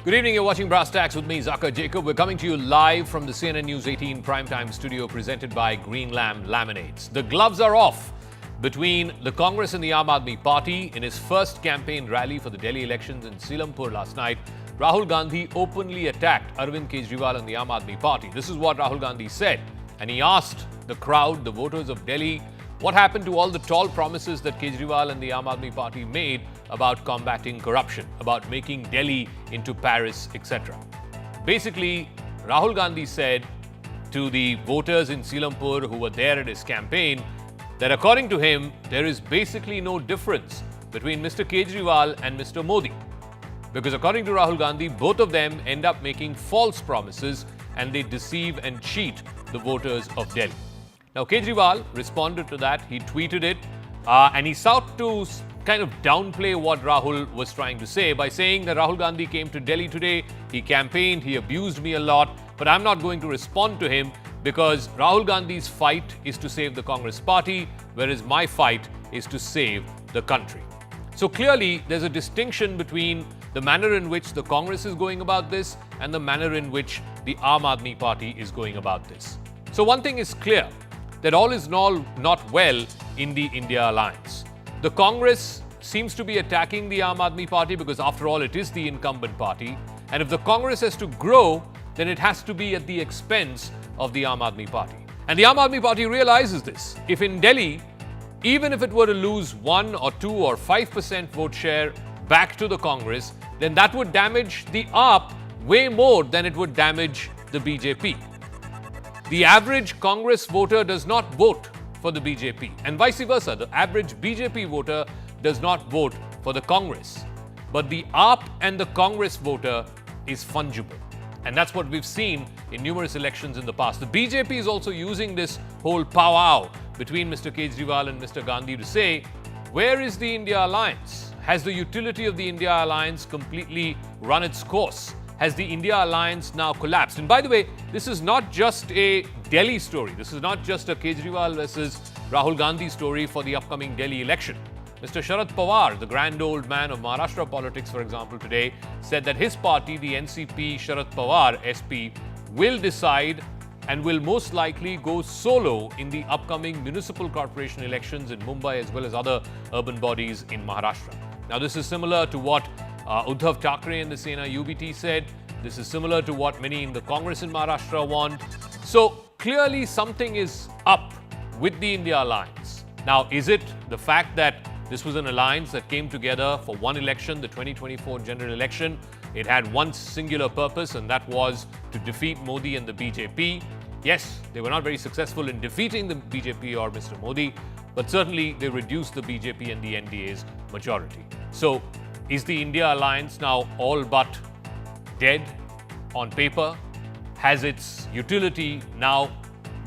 Good evening, you're watching Brass Tacks with me, Zakir Jacob. We're coming to you live from the CNN News 18 primetime studio presented by Green Lamb Laminates. The gloves are off between the Congress and the Aam Aadmi Party. In his first campaign rally for the Delhi elections in Selampur last night, Rahul Gandhi openly attacked Arvind Kejriwal and the Aam Aadmi Party. This is what Rahul Gandhi said, and he asked the crowd, the voters of Delhi, what happened to all the tall promises that Kejriwal and the Aam Aadmi Party made about combating corruption, about making Delhi into Paris, etc. Basically, Rahul Gandhi said to the voters in Selampur who were there at his campaign that according to him, there is basically no difference between Mr. Kejriwal and Mr. Modi. Because according to Rahul Gandhi, both of them end up making false promises and they deceive and cheat the voters of Delhi. Now, Kejriwal responded to that. He tweeted it and he sought to kind of downplay what Rahul was trying to say by saying that Rahul Gandhi came to Delhi today, he campaigned, he abused me a lot, but I'm not going to respond to him because Rahul Gandhi's fight is to save the Congress party, whereas my fight is to save the country. So clearly, there's a distinction between the manner in which the Congress is going about this and the manner in which the Aam Aadmi Party is going about this. So one thing is clear, that all is not well in the India alliance. The Congress seems to be attacking the Aam Aadmi Party because after all it is the incumbent party, and if the Congress has to grow, then it has to be at the expense of the Aam Aadmi Party. And the Aam Aadmi Party realizes this. If in Delhi, even if it were to lose 1 or 2 or 5% vote share back to the Congress, then that would damage the AAP way more than it would damage the BJP. The average Congress voter does not vote for the BJP, and vice versa. The average BJP voter does not vote for the Congress. But the AAP and the Congress voter is fungible. And that's what we've seen in numerous elections in the past. The BJP is also using this whole powwow between Mr. Kejriwal and Mr. Gandhi to say, where is the India alliance? Has the utility of the India alliance completely run its course? Has the India alliance now collapsed? And by the way, this is not just a Delhi story. This is not just a Kejriwal versus Rahul Gandhi story for the upcoming Delhi election. Mr. Sharad Pawar, the grand old man of Maharashtra politics, for example, today said that his party, the NCP Sharad Pawar SP, will decide and will most likely go solo in the upcoming municipal corporation elections in Mumbai as well as other urban bodies in Maharashtra. Now, this is similar to what Uddhav Thackeray and the Sena UBT said. This is similar to what many in the Congress in Maharashtra want. So clearly something is up with the India alliance. Now, is it the fact that this was an alliance that came together for one election, the 2024 general election? It had one singular purpose, and that was to defeat Modi and the BJP. Yes, they were not very successful in defeating the BJP or Mr. Modi, but certainly they reduced the BJP and the NDA's majority. So, is the India alliance now all but dead on paper? Has its utility now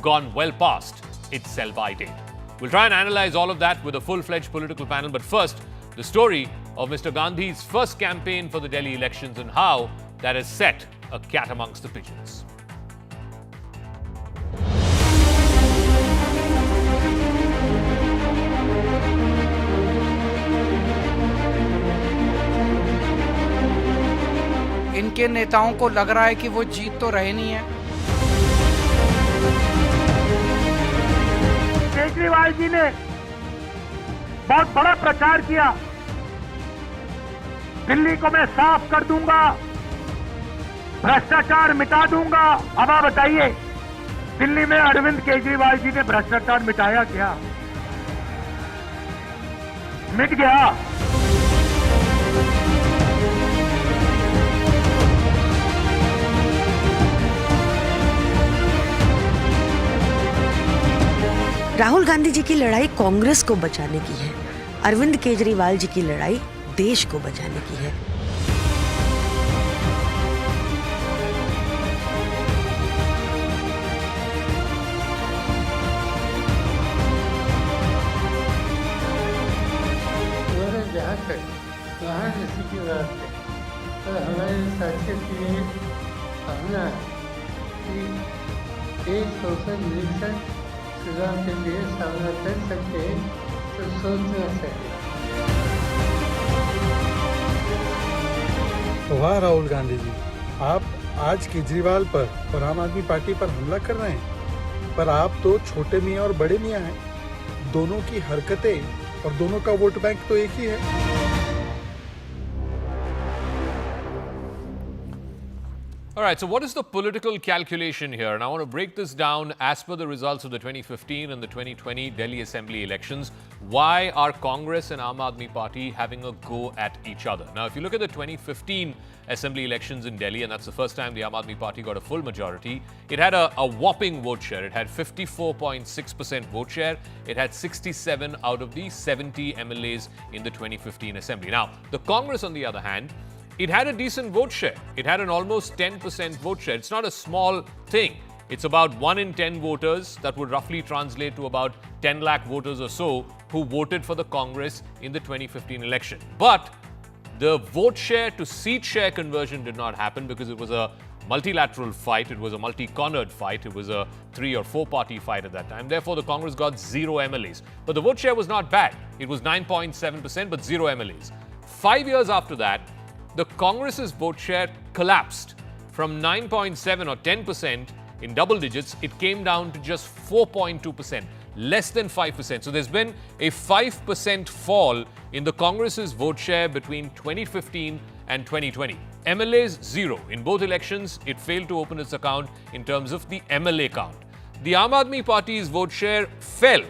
gone well past its sell-by date? We'll try and analyze all of that with a full-fledged political panel. But first, the story of Mr. Gandhi's first campaign for the Delhi elections and how that has set a cat amongst the pigeons. इनके नेताओं को लग रहा है कि वो जीत तो रहे नहीं है। केजरीवाल जी ने बहुत बड़ा प्रचार किया, दिल्ली को मैं साफ कर दूंगा, भ्रष्टाचार मिटा दूंगा। अब आप बताइए, दिल्ली में अरविंद केजरीवाल जी ने भ्रष्टाचार मिटाया क्या? मिट गया। राहुल गांधी जी की लड़ाई कांग्रेस को बचाने की है, अरविंद केजरीवाल जी की लड़ाई देश को बचाने की है। जहाँ तक वहाँ जैसी की बात है, तो हमारे साथियों के लिए कहना है कि एक सोशल निरीक्षण चुनाव के लिए सामना कर सकते हैं, तो सोचना चाहिए। वाह राहुल गांधी जी, आप आज केजरीवाल पर और आम आदमी पार्टी पर हमला कर रहे हैं, पर आप तो छोटे मियाँ और बड़े मियाँ हैं। दोनों की हरकतें और दोनों का वोट बैंक तो एक ही है। All right, so what is the political calculation here? And I want to break this down as per the results of the 2015 and the 2020 Delhi Assembly elections. Why are Congress and Aam Aadmi Party having a go at each other? Now, if you look at the 2015 Assembly elections in Delhi, and that's the first time the Aam Aadmi Party got a full majority, it had a whopping vote share. It had 54.6% vote share. It had 67 out of the 70 MLAs in the 2015 Assembly. Now, the Congress, on the other hand, it had a decent vote share. It had an almost 10% vote share. It's not a small thing. It's about 1 in 10 voters. That would roughly translate to about 10 lakh voters or so who voted for the Congress in the 2015 election. But the vote share to seat share conversion did not happen because it was a multilateral fight. It was a multi-cornered fight. It was a 3 or 4 party fight at that time. Therefore, the Congress got 0 MLAs. But the vote share was not bad. It was 9.7%, but 0 MLAs. 5 years after that, the Congress's vote share collapsed from 9.7 or 10% in double digits. It came down to just 4.2%, less than 5%. So there's been a 5% fall in the Congress's vote share between 2015 and 2020. MLAs, 0. In both elections, it failed to open its account in terms of the MLA count. The Aam Aadmi Party's vote share fell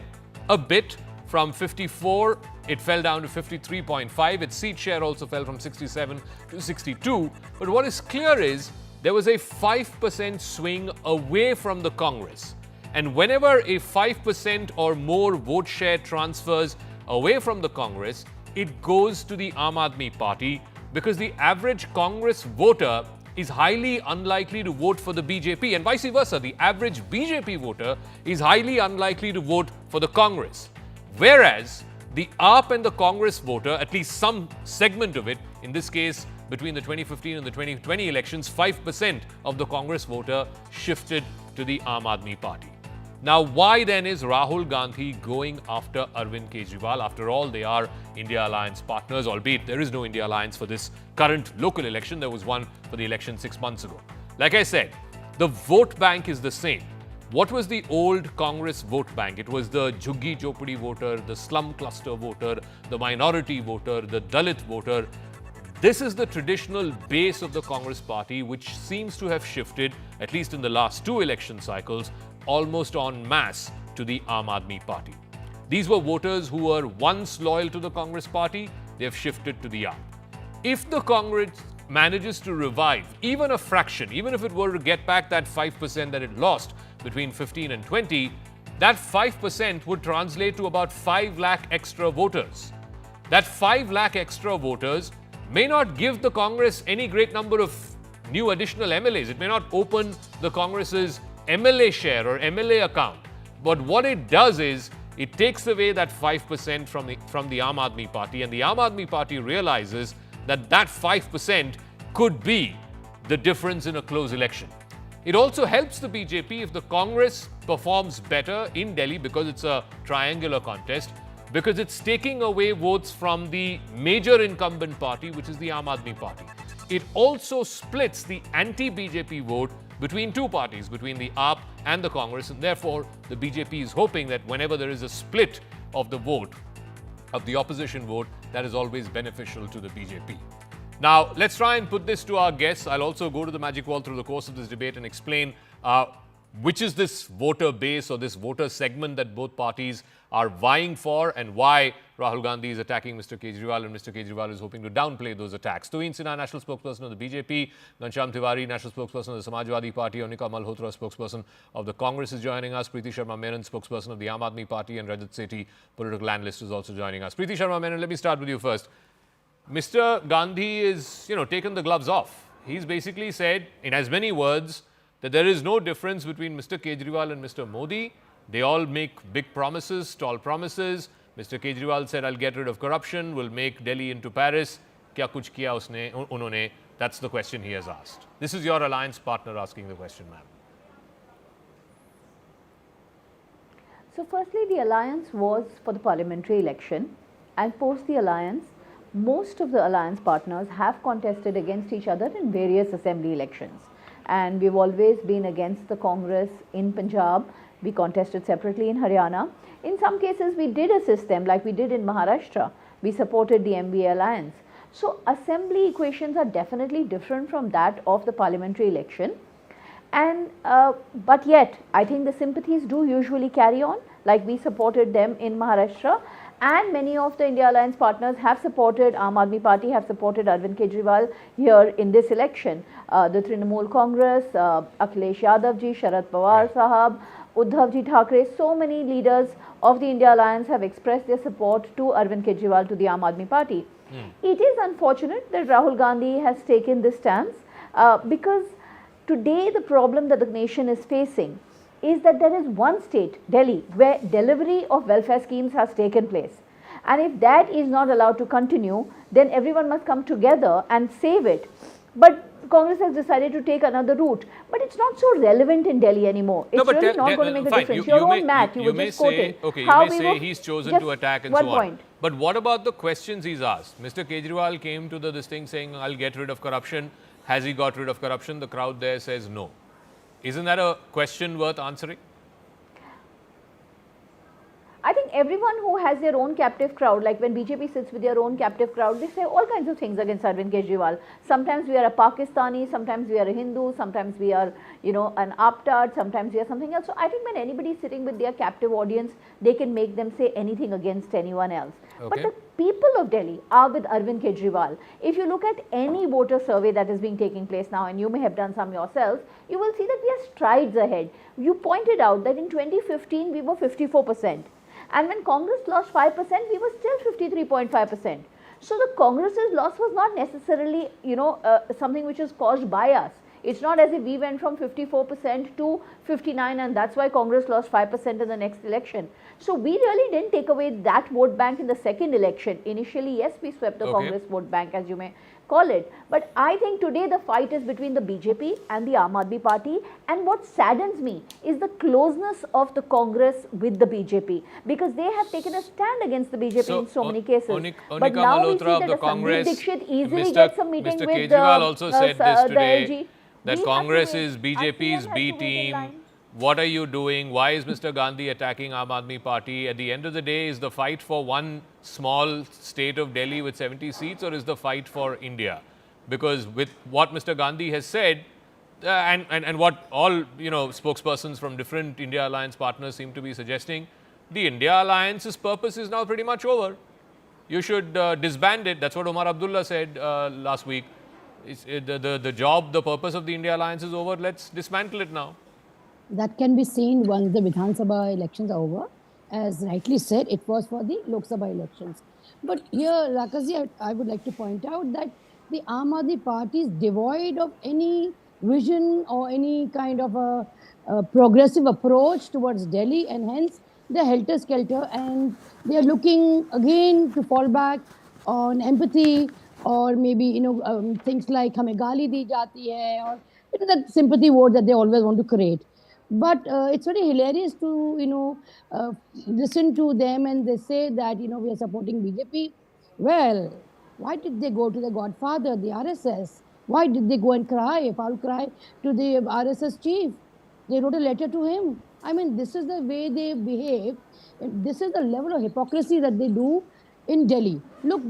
a bit from 54. It fell down to 53.5. Its seat share also fell from 67 to 62. But what is clear is there was a 5% swing away from the Congress. And whenever a 5% or more vote share transfers away from the Congress, it goes to the Aam Aadmi Party because the average Congress voter is highly unlikely to vote for the BJP, and vice versa. The average BJP voter is highly unlikely to vote for the Congress. Whereas the AAP and the Congress voter, at least some segment of it, in this case between the 2015 and the 2020 elections, 5% of the Congress voter shifted to the Aam Aadmi Party. Now, why then is Rahul Gandhi going after Arvind Kejriwal? After all, they are India Alliance partners, albeit there is no India Alliance for this current local election. There was one for the election 6 months ago. Like I said, the vote bank is the same. What was the old Congress vote bank? It was the Jhuggi Chopadi voter, the slum cluster voter, the minority voter, the Dalit voter. This is the traditional base of the Congress party, which seems to have shifted, at least in the last 2 election cycles, almost en masse to the Aam Aadmi Party. These were voters who were once loyal to the Congress party. They have shifted to the AAP. If the Congress manages to revive even a fraction, even if it were to get back that 5% that it lost between 15 and 20, that 5% would translate to about 5 lakh extra voters. That 5 lakh extra voters may not give the Congress any great number of new additional MLAs. It may not open the Congress's MLA share or MLA account. But what it does is it takes away that 5% from the Aam Aadmi Party, and the Aam Aadmi Party realizes that that 5% could be the difference in a close election. It also helps the BJP if the Congress performs better in Delhi because it's a triangular contest, because it's taking away votes from the major incumbent party, which is the Aam Aadmi Party. It also splits the anti-BJP vote between 2 parties, between the AAP and the Congress, and therefore the BJP is hoping that whenever there is a split of the vote, of the opposition vote, that is always beneficial to the BJP. Now, let's try and put this to our guests. I'll also go to the magic wall through the course of this debate and explain which is this voter base or this voter segment that both parties are vying for, and why Rahul Gandhi is attacking Mr. Kejriwal and Mr. Kejriwal is hoping to downplay those attacks. Tuhin Sinha, National Spokesperson of the BJP, Ghanshyam Tiwari, National Spokesperson of the Samajwadi Party, Onika Malhotra, Spokesperson of the Congress is joining us, Preeti Sharma Menon, Spokesperson of the Aam Aadmi Party, and Rajat Sethi, political analyst, is also joining us. Preeti Sharma Menon, let me start with you first. Mr. Gandhi is, taken the gloves off. He's basically said, in as many words, that there is no difference between Mr. Kejriwal and Mr. Modi. They all make big promises, tall promises. Mr. Kejriwal said, I'll get rid of corruption, we'll make Delhi into Paris. Kya kuch kiya usne, unhone? That's the question he has asked. This is your alliance partner asking the question, ma'am. So firstly, the alliance was for the parliamentary election, and post the alliance, most of the alliance partners have contested against each other in various assembly elections. And we've always been against the Congress in Punjab. We contested separately in Haryana. In some cases, we did assist them, like we did in Maharashtra. We supported the MBA alliance. So assembly equations are definitely different from that of the parliamentary election. And but yet, I think the sympathies do usually carry on, like we supported them in Maharashtra, and many of the India Alliance partners have supported, Aam Aadmi Party have supported Arvind Kejriwal here in this election. The Trinamool Congress, Akhilesh Yadav ji, Sharad Pawar Sahab, Uddhav ji Thackeray, so many leaders of the India Alliance have expressed their support to Arvind Kejriwal, to the Aam Aadmi Party. It is unfortunate that Rahul Gandhi has taken this stance because today the problem that the nation is facing is that there is one state, Delhi, where delivery of welfare schemes has taken place. And if that is not allowed to continue, then everyone must come together and save it. But Congress has decided to take another route. But it's not so relevant in Delhi anymore. It's really not going to make a difference. Your own math, you were just quoting. Okay, you may say he's chosen to attack and so on. Point. But what about the questions he's asked? Mr. Kejriwal came to this thing saying, I'll get rid of corruption. Has he got rid of corruption? The crowd there says no. Isn't that a question worth answering? I think everyone who has their own captive crowd, like when BJP sits with their own captive crowd, they say all kinds of things against Arvind Kejriwal. Sometimes we are a Pakistani, sometimes we are a Hindu, sometimes we are, an Aptard, sometimes we are something else. So I think when anybody is sitting with their captive audience, they can make them say anything against anyone else. Okay. But the people of Delhi are with Arvind Kejriwal. If you look at any voter survey that is being taking place now, and you may have done some yourselves, you will see that we are strides ahead. You pointed out that in 2015 we were 54%. And when Congress lost 5%, we were still 53.5%. So the Congress's loss was not necessarily, something which is caused by us. It's not as if we went from 54% to 59% and that's why Congress lost 5% in the next election. So we really didn't take away that vote bank in the second election. Initially, yes, we swept the Congress vote bank, as you may call it. But I think today the fight is between the BJP and the Aam Aadmi Party. And what saddens me is the closeness of the Congress with the BJP, because they have taken a stand against the BJP in so many cases. But now we see that the Sandeep Dixit easily gets a meeting Mr. with Kejriwal also said this today, LG. that Congress is BJP's B team. What are you doing? Why is Mr. Gandhi attacking Aam Aadmi Party? At the end of the day, is the fight for one small state of Delhi with 70 seats, or is the fight for India? Because with what Mr. Gandhi has said, and what all spokespersons from different India Alliance partners seem to be suggesting, the India Alliance's purpose is now pretty much over. You should disband it. That's what Omar Abdullah said last week. The purpose of the India Alliance is over. Let's dismantle it now. That can be seen once the Vidhan Sabha elections are over. As rightly said, it was for the Lok Sabha elections. But here, Rakaji, I would like to point out that the Aam Aadmi Party is devoid of any vision or any kind of a progressive approach towards Delhi, and hence they're helter-skelter, and they're looking again to fall back on empathy, or maybe things like hame gali di jati hai, or that sympathy vote that they always want to create. But it's very hilarious to listen to them, and they say that we are supporting BJP. Well, why did they go to the godfather, the RSS? Why did they go and cry, foul cry to the RSS chief? They wrote a letter to him. I mean, this is the way they behave. This is the level of hypocrisy that they do in Delhi. Look,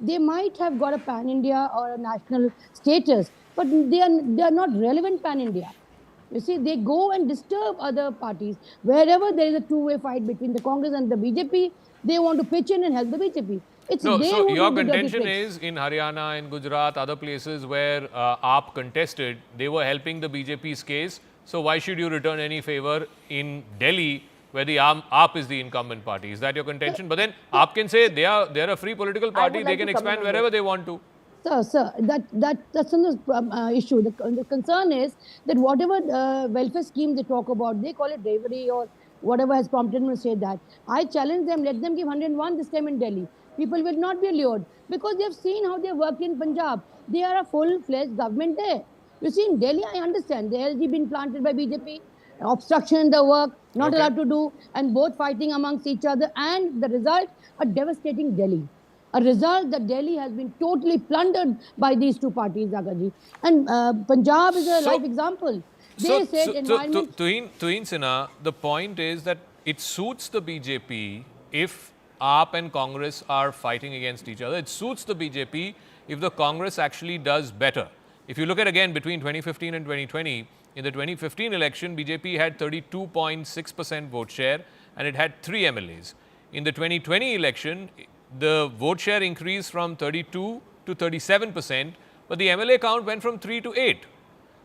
they might have got a pan-India or a national status, but they are not relevant pan-India. You see, they go and disturb other parties. Wherever there is a two-way fight between the Congress and the BJP, they want to pitch in and help the BJP. So your contention is in Haryana, in Gujarat, other places where AAP contested, they were helping the BJP's case. So why should you return any favor in Delhi, where the AAP is the incumbent party? Is that your contention? But then AAP can say they are a free political party. They can expand wherever they want to. Sir, that's another issue. The concern is that whatever welfare scheme they talk about, they call it bravery or whatever has prompted me to say that. I challenge them, let them give 101 this time in Delhi. People will not be lured because they have seen how they work in Punjab. They are a full-fledged government there. You see, in Delhi, I understand the LG been planted by BJP, obstruction in the work, not allowed to do, and both fighting amongst each other, and the result, a devastating Delhi. a result that Delhi has been totally plundered by these two parties, Zakaji. And Punjab is a live example. They said environment... Tuhin Sinha, the point is that it suits the BJP if AAP and Congress are fighting against each other. It suits the BJP if the Congress actually does better. If you look at again between 2015 and 2020, in the 2015 election, BJP had 32.6% vote share and it had 3 MLAs. In the 2020 election, the vote share increased from 32 to 37%, but the MLA count went from 3 to 8.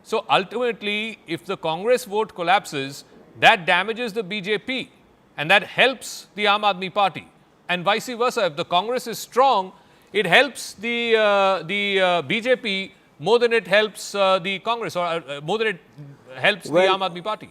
So ultimately, if the Congress vote collapses, that damages the BJP and that helps the Aam Aadmi Party. And vice versa, if the Congress is strong, it helps the BJP more than it helps the Congress, or more than it helps the Aam Aadmi Party.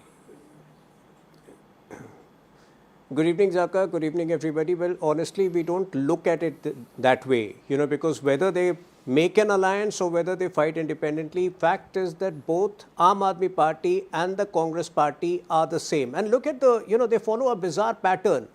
Good evening, Zaka. Good evening, everybody. Well, honestly, we don't look at it that way, because whether they make an alliance or whether they fight independently, fact is that both Aam Aadmi Party and the Congress Party are the same. And look at they follow a bizarre pattern.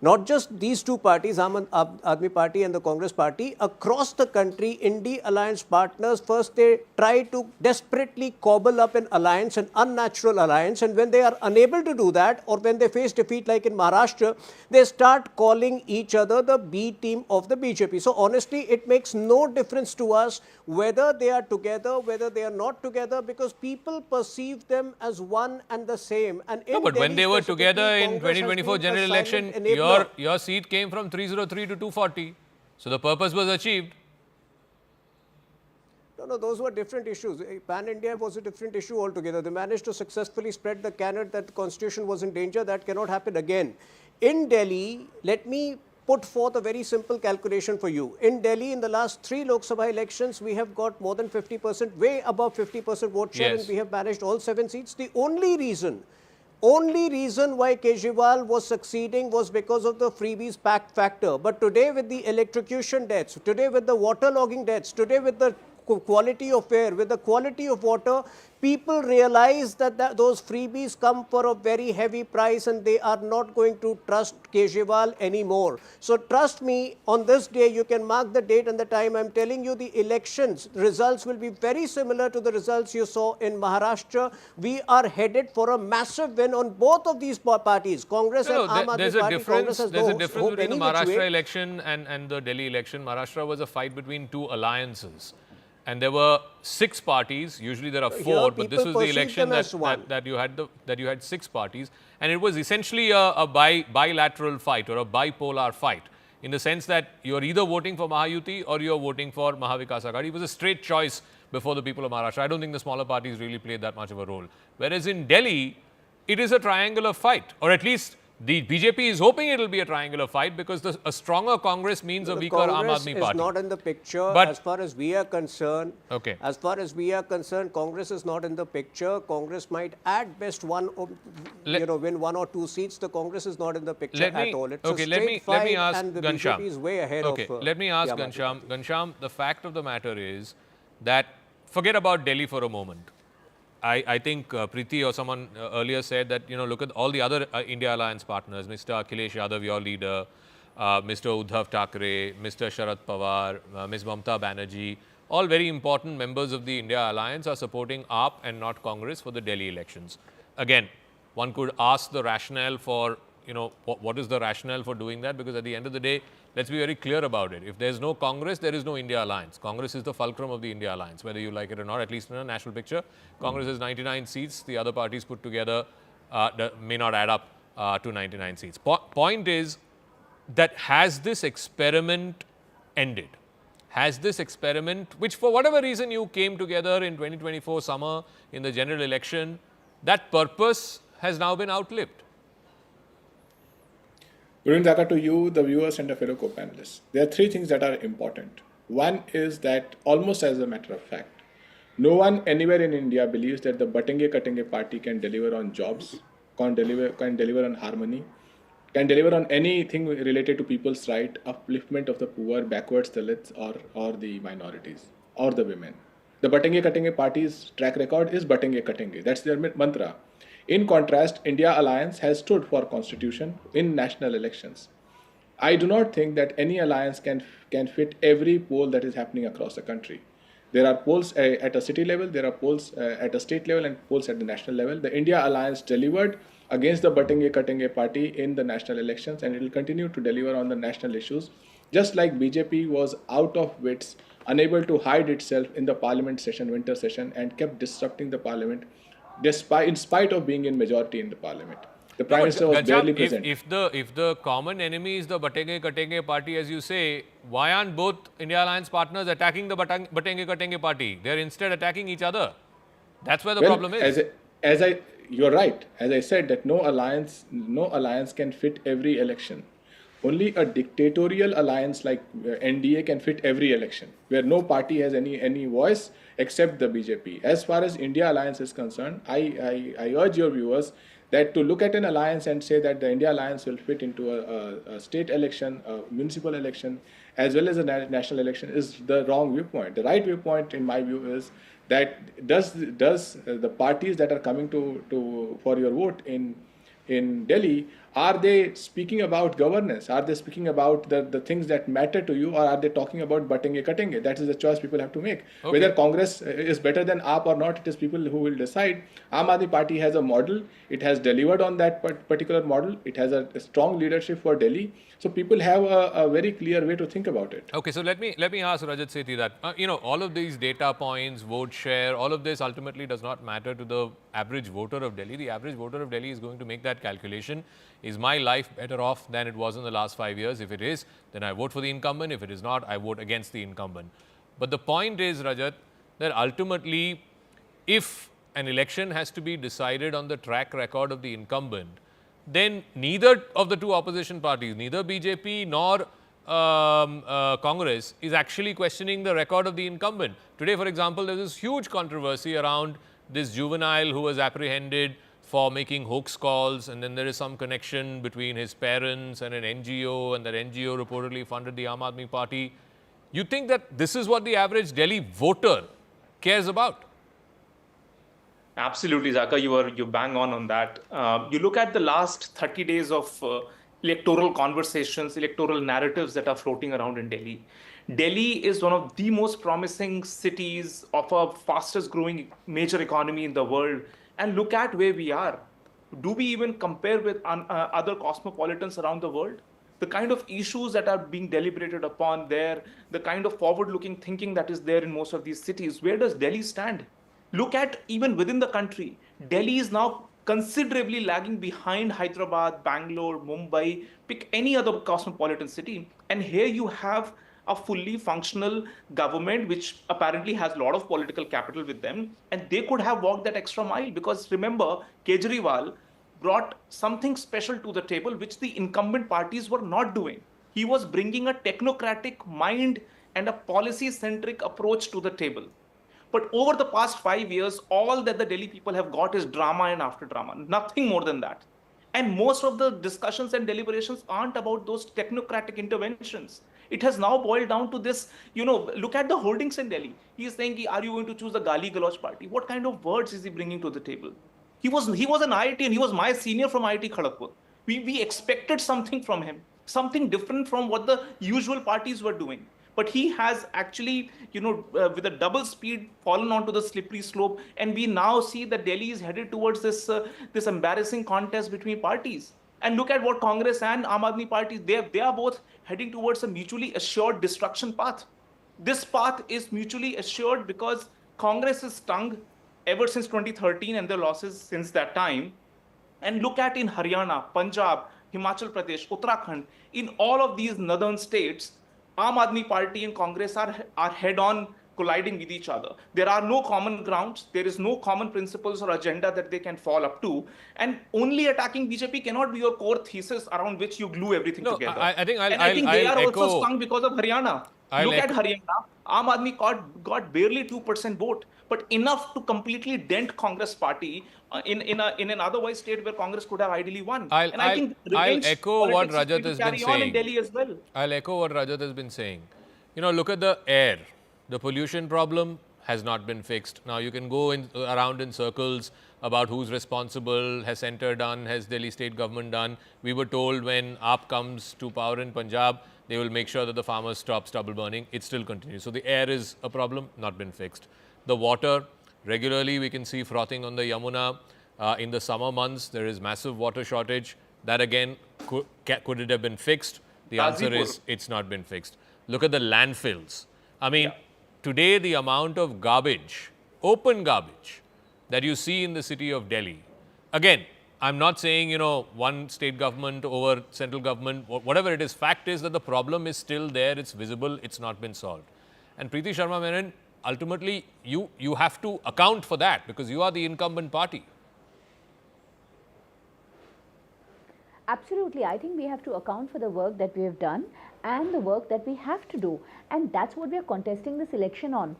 Not just these two parties, Aam Aadmi Party and the Congress Party, across the country, Indie alliance partners, first they try to desperately cobble up an alliance, an unnatural alliance, and when they are unable to do that, or when they face defeat like in Maharashtra, they start calling each other the B team of the BJP. So honestly, it makes no difference to us whether they are together, whether they are not together, because people perceive them as one and the same. And no, but when they were together in 2024 general election, your seat came from 303 to 240. So the purpose was achieved. No, those were different issues. Pan-India was a different issue altogether. They managed to successfully spread the canard that the constitution was in danger. That cannot happen again. In Delhi, let me put forth a very simple calculation for you. In Delhi, in the last 3 Lok Sabha elections, we have got more than 50%, way above 50% vote share, and we have managed all 7 seats. The only reason why Kejriwal was succeeding was because of the freebies pact factor. But today with the electrocution deaths, today with the waterlogging deaths, today with the quality of air, with the quality of water, people realize that those freebies come for a very heavy price and they are not going to trust Kejriwal anymore. So trust me, on this day, you can mark the date and the time. I'm telling you, the elections results will be very similar to the results you saw in Maharashtra. We are headed for a massive win on both of these parties, Congress and Aam Aadmi Party. There's a difference between the Maharashtra election and the Delhi election. Maharashtra was a fight between 2 alliances. And there were 6 parties. Usually there are 4, but this was the election that you had 6 parties, and it was essentially a bilateral fight or a bipolar fight, in the sense that you are either voting for Mahayuti or you are voting for Mahavikas Aghadi. It was a straight choice before the people of Maharashtra. I don't think the smaller parties really played that much of a role. Whereas in Delhi, it is a triangular fight, or at least the BJP is hoping it will be a triangular fight, because a stronger Congress means a weaker Aam Aadmi Party. Congress is not in the picture, but as far as we are concerned. Okay. As far as we are concerned, Congress is not in the picture. Congress might at best win 1 or 2 seats. The Congress is not in the picture at all. It's a straight fight, and the BJP is way ahead of. Let me ask Ghanshyam. Ghanshyam, the fact of the matter is that, forget about Delhi for a moment. I think Preeti or someone earlier said that, look at all the other India Alliance partners, Mr. Akhilesh Yadav, your leader, Mr. Uddhav Thackeray, Mr. Sharad Pawar, Ms. Mamata Banerjee, all very important members of the India Alliance are supporting AAP and not Congress for the Delhi elections. Again, one could ask the rationale for, what is the rationale for doing that? Because at the end of the day, let's be very clear about it. If there's no Congress, there is no India Alliance. Congress is the fulcrum of the India Alliance, whether you like it or not, at least in a national picture. Congress has 99 seats. The other parties put together may not add up to 99 seats. Point is that, has this experiment ended? Has this experiment, which for whatever reason you came together in 2024 summer in the general election, that purpose has now been outlived? Good evening, Zaka, to you, the viewers, and the fellow co-panelists. There are 3 things that are important. One is that, almost as a matter of fact, no one anywhere in India believes that the Batenge party can deliver on jobs, can deliver on harmony, can deliver on anything related to people's right, upliftment of the poor, backwards Dalits, or the minorities, or the women. The Batenge party's track record is Batenge. That's their mantra. In contrast, India Alliance has stood for constitution in national elections. I do not think that any alliance can fit every poll that is happening across the country. There are polls at a city level, there are polls at a state level, and polls at the national level. The India Alliance delivered against the Batenge party in the national elections, and it will continue to deliver on the national issues. Just like BJP was out of wits, unable to hide itself in the parliament session, winter session, and kept disrupting the parliament, in spite of being in majority in the parliament. The Prime Minister was barely present. If the common enemy is the Batenge party, as you say, why aren't both India Alliance partners attacking the Batenge party? They're instead attacking each other. That's where the problem is. You're right. As I said, that no alliance can fit every election. Only a dictatorial alliance like NDA can fit every election, where no party has any voice except the BJP. As far as India Alliance is concerned, I urge your viewers that to look at an alliance and say that the India Alliance will fit into a state election, a municipal election, as well as a national election is the wrong viewpoint. The right viewpoint, in my view, is that does the parties that are coming for your vote in Delhi, are they speaking about governance? Are they speaking about the things that matter to you, or are they talking about Batenge Katenge? That is the choice people have to make. Okay. Whether Congress is better than AAP or not, it is people who will decide. Aam Aadmi Party has a model. It has delivered on that particular model. It has a strong leadership for Delhi. So people have a very clear way to think about it. Okay, so let me ask Rajat Sethi that, all of these data points, vote share, all of this ultimately does not matter to the average voter of Delhi. The average voter of Delhi is going to make that calculation. Is my life better off than it was in the last 5 years? If it is, then I vote for the incumbent. If it is not, I vote against the incumbent. But the point is, Rajat, that ultimately, if an election has to be decided on the track record of the incumbent, then neither of the two opposition parties, neither BJP nor Congress, is actually questioning the record of the incumbent. Today, for example, there was this huge controversy around this juvenile who was apprehended for making hoax calls, and then there is some connection between his parents and an NGO, and that NGO reportedly funded the Aam Aadmi Party. You think that this is what the average Delhi voter cares about? Absolutely, Zaka, you bang on that. You look at the last 30 days of electoral conversations, electoral narratives that are floating around in Delhi. Delhi is one of the most promising cities of a fastest growing major economy in the world. And look at where we are. Do we even compare with other cosmopolitans around the world? The kind of issues that are being deliberated upon there, the kind of forward-looking thinking that is there in most of these cities, where does Delhi stand? Look at even within the country. Delhi is now considerably lagging behind Hyderabad, Bangalore, Mumbai, pick any other cosmopolitan city. And here you have a fully functional government which apparently has a lot of political capital with them, and they could have walked that extra mile, because remember, Kejriwal brought something special to the table which the incumbent parties were not doing. He was bringing a technocratic mind and a policy-centric approach to the table. But over the past 5 years, all that the Delhi people have got is drama and after drama, nothing more than that. And most of the discussions and deliberations aren't about those technocratic interventions. It has now boiled down to this, look at the holdings in Delhi. He is saying, are you going to choose the Gali Galoch party? What kind of words is he bringing to the table? He was an IIT, and he was my senior from IIT Kharagpur. We expected something from him, something different from what the usual parties were doing. But he has actually, with a double speed, fallen onto the slippery slope. And we now see that Delhi is headed towards this embarrassing contest between parties. And look at what Congress and Aam Aadmi Party, they are both heading towards a mutually assured destruction path. This path is mutually assured because Congress is stung ever since 2013 and their losses since that time. And look at in Haryana, Punjab, Himachal Pradesh, Uttarakhand, in all of these northern states, Aam Aadmi Party and Congress are head-on colliding with each other. There are no common grounds. There is no common principles or agenda that they can fall up to. And only attacking BJP cannot be your core thesis around which you glue everything together. I think they are also stung because of Haryana. Look at Haryana. Aam Aadmi got barely 2% vote, but enough to completely dent Congress party in an otherwise state where Congress could have ideally won. I'll echo what Rajat has been saying. In Delhi as well. I'll echo what Rajat has been saying. Look at the air. The pollution problem has not been fixed. Now, you can go around in circles about who's responsible, has centre done, has Delhi state government done. We were told when AAP comes to power in Punjab, they will make sure that the farmers stop stubble burning. It still continues. So the air is a problem, not been fixed. The water, regularly we can see frothing on the Yamuna. In the summer months, there is massive water shortage. That again, could it have been fixed? The answer is it's not been fixed. Look at the landfills. I mean, today the amount of garbage, open garbage, that you see in the city of Delhi. Again, I'm not saying, one state government over central government, whatever it is. Fact is that the problem is still there, it's visible, it's not been solved. And Preeti Sharma Menon, ultimately, you have to account for that because you are the incumbent party. Absolutely. I think we have to account for the work that we have done and the work that we have to do. And that's what we are contesting this election on.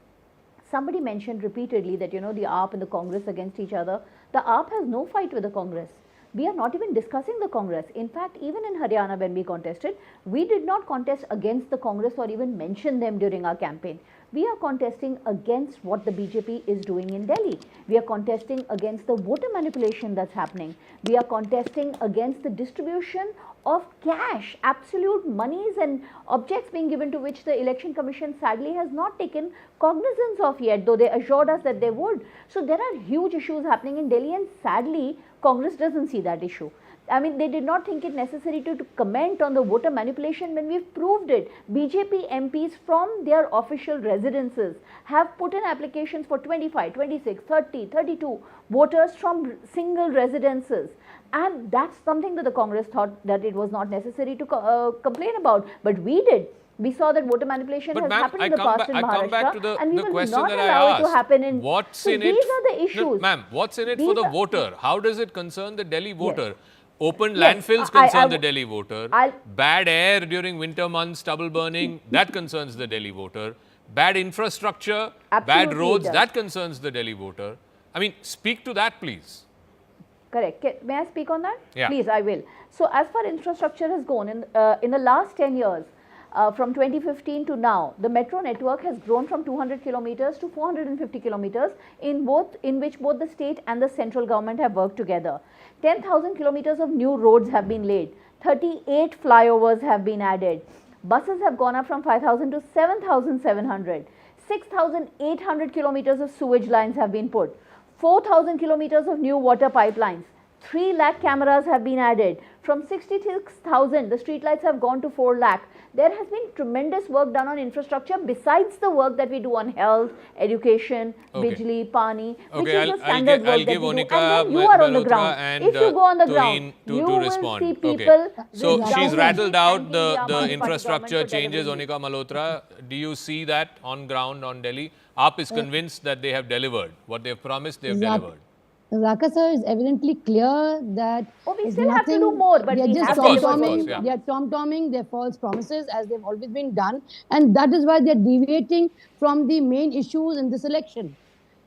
Somebody mentioned repeatedly that, the AAP and the Congress against each other. The AAP has no fight with the Congress. We are not even discussing the Congress. In fact, even in Haryana when we contested, we did not contest against the Congress or even mention them during our campaign. We are contesting against what the BJP is doing in Delhi. We are contesting against the voter manipulation that's happening. We are contesting against the distribution of cash, absolute monies and objects being given to which the Election Commission sadly has not taken cognizance of yet, though they assured us that they would. So there are huge issues happening in Delhi and sadly Congress doesn't see that issue. I mean, they did not think it necessary to comment on the voter manipulation when we've proved it. BJP MPs from their official residences have put in applications for 25, 26, 30, 32 voters from single residences. And that's something that the Congress thought that it was not necessary to complain about. But we did. We saw that voter manipulation has happened in the past in Maharashtra, and we will not allow it to happen in... What's in it? These are the issues. Ma'am, what's in it for the voter? How does it concern the Delhi voter? Yes. Open landfills concern the Delhi voter. Bad air during winter months, stubble burning, that concerns the Delhi voter. Bad infrastructure, bad roads, that concerns the Delhi voter. I mean, speak to that, please. Correct. May I speak on that? Yeah. Please, I will. So, as far as infrastructure has gone, in the last 10 years, from 2015 to now, the metro network has grown from 200 kilometers to 450 kilometers, in which both the state and the central government have worked together. 10,000 kilometers of new roads have been laid. 38 flyovers have been added. Buses have gone up from 5,000 to 7,700. 6,800 kilometers of sewage lines have been put. 4,000 kilometers of new water pipelines. 3 lakh cameras have been added. From 66,000, the street lights have gone to 4 lakh. There has been tremendous work done on infrastructure besides the work that we do on health, education, bijli, pani, which is the standard work that we do. And then you are on the ground. If you go on the ground, you will see people... So she's rattled out the infrastructure changes, Onika Malhotra. Do you see that on ground on Delhi? AAP is convinced that they have delivered. What they have promised, they have delivered. Raka sir is evidently clear that we still have to do more, but they are just tom-tomming their false promises as they've always been done, and that is why they are deviating from the main issues in this election.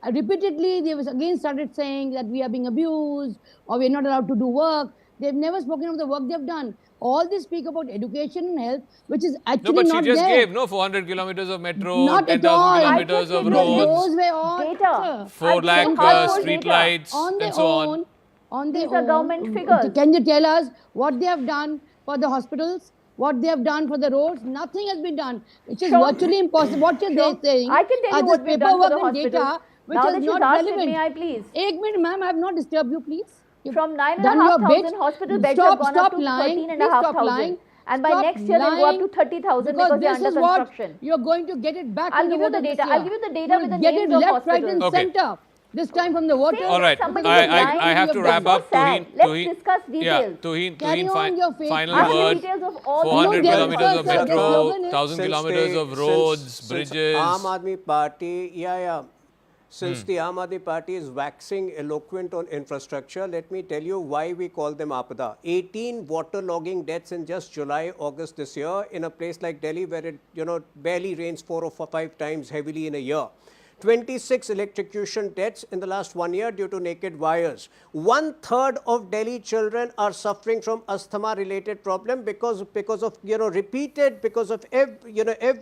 Repeatedly, they have again started saying that we are being abused or we are not allowed to do work. They've never spoken of the work they've done. All they speak about education and health, which is actually not there. No, but she just gave 400 kilometers of metro, 10,000 kilometers of roads, those were all data. 4 lakh street lights, and so on. On their These are government figures. Can you tell us what they have done for the hospitals? What they have done for the roads? Nothing has been done, which is virtually impossible. What are they saying? I can tell you what we've done for the hospitals. Data, which now is that not relevant. May I please? 1 minute, ma'am, I have not disturbed you, please. From 9,500 hospital beds have gone up to 13,500. And by next year, they'll go up to 30,000 because they're under construction. You're going to get it back. I'll give you the data. I'll give you the data with the names of hospitals. Get it left, right and center. This time from the voters. All right. I have to wrap up. Let's discuss details. Yeah, Tuhin, final word. Details of all 400 kilometers of metro, 1,000 kilometers of roads, bridges. Aam Aadmi Party, Since the Aam Aadmi Party is waxing eloquent on infrastructure, let me tell you why we call them Apada. 18 waterlogging deaths in just July, August this year in a place like Delhi where it barely rains 4 or 5 times heavily in a year. 26 electrocution deaths in the last 1 year due to naked wires. 1/3 of Delhi children are suffering from asthma-related problem because of repeated, because of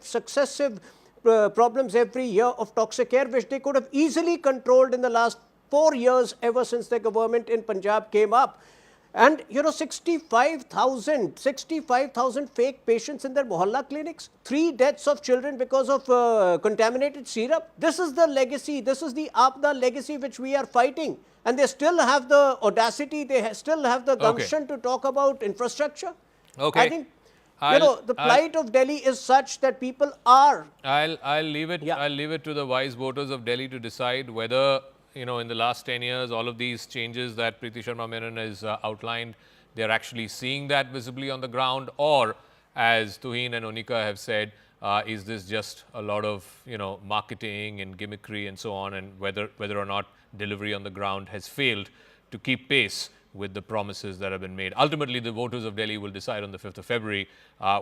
successive problems every year of toxic air, which they could have easily controlled in the last 4 years ever since the government in Punjab came up. And, 65,000 fake patients in their mohalla clinics, 3 deaths of children because of contaminated syrup. This is the legacy, this is the Aapda legacy which we are fighting. And they still have the audacity, they still have the gumption to talk about infrastructure. Okay. I think, the plight of Delhi is such that people are. I'll leave it. I'll leave it to the wise voters of Delhi to decide whether, in the last 10 years, all of these changes that Preeti Sharma Menon has outlined, they're actually seeing that visibly on the ground, or, as Tuhin and Onika have said, is this just a lot of, marketing and gimmickry and so on, and whether or not delivery on the ground has failed to keep pace with the promises that have been made. Ultimately, the voters of Delhi will decide on the 5th of February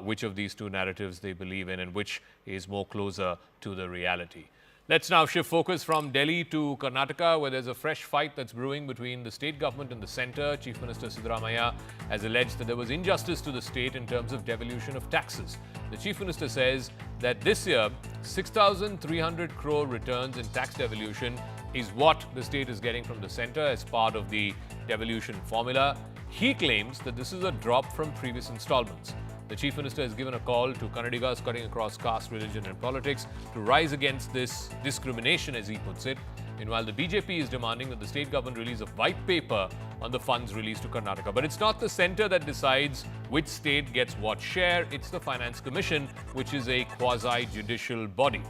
which of these two narratives they believe in and which is more closer to the reality. Let's now shift focus from Delhi to Karnataka, where there's a fresh fight that's brewing between the state government and the centre. Chief Minister Siddaramaiah has alleged that there was injustice to the state in terms of devolution of taxes. The Chief Minister says that this year, 6,300 crore returns in tax devolution is what the state is getting from the centre as part of the devolution formula. He claims that this is a drop from previous installments. The Chief Minister has given a call to Kannadigas cutting across caste, religion and politics to rise against this discrimination, as he puts it. Meanwhile, the BJP is demanding that the state government release a white paper on the funds released to Karnataka. But it's not the centre that decides which state gets what share. It's the Finance Commission, which is a quasi-judicial body.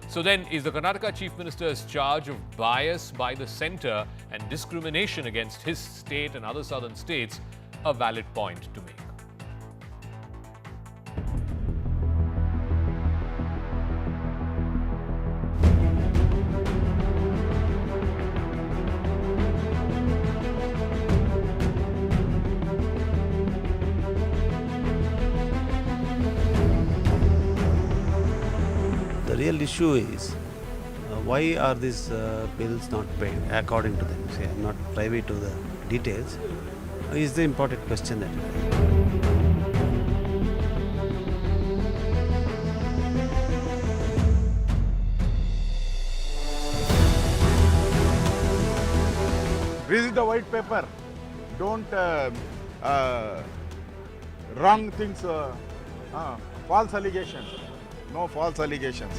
So then, is the Karnataka Chief Minister's charge of bias by the centre and discrimination against his state and other southern states a valid point to make? The real issue is why are these bills not paid according to them? See, I'm not privy to the details. Is the important question that you Read the white paper. Don't wrong things, false allegations. No false allegations.